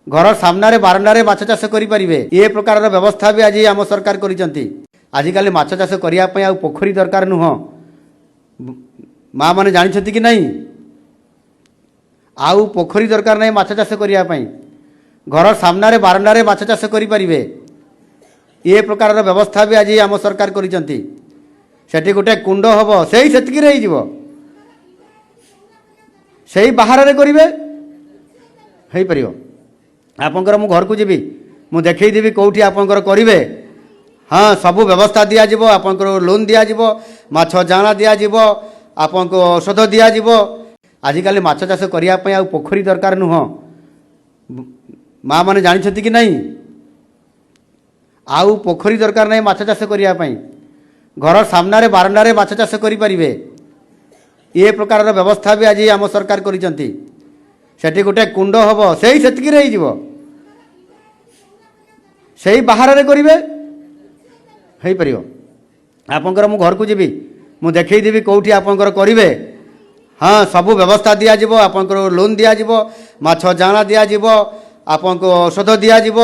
घर सामने बारंडारे माछ चाष करेंगे ये प्रकार व्यवस्था भी आज आम सरकार आजिकल माछ चाष करने आ पोखरी दरकार नुह माँ मैंने जानते कि नहीं आउ पोखरी दरकार नहीं माछ चाष करने घर सामने बारंडारे माछ चाष करेंगे ये प्रकार व्यवस्था भी आज आम सरकार सेठी गोटे कुंड हम से बाहर करेंगे हो पार आपंकर मु घर को जी मु देखदेवी कौटी आपंकर करेंगे हाँ सबू व्यवस्था दिज्व आपंकर लोन दिज्व माछ जाना दिज्व आपन को औषध दिज्व आजिकल माछ चाष करने आ पोखरी दरकार नुह माँ मैंने जानते कि नहीं आउ पोखरी दरकार नहीं माछ चाष करने घर सामने बारंडारे माछ चाष करेंगे ये प्रकार व्यवस्था भी आज आम सरकार सेठी गोटे कुंड हम से बाहर करेंगे हो पार आपंकर मु घर को जी मु देखदेवी कौटी आपंकर करेंगे हाँ सबू व्यवस्था दिज्व आपंकर लोन दिज्व माछ जाना दिज्व आपन को औषध दिज्व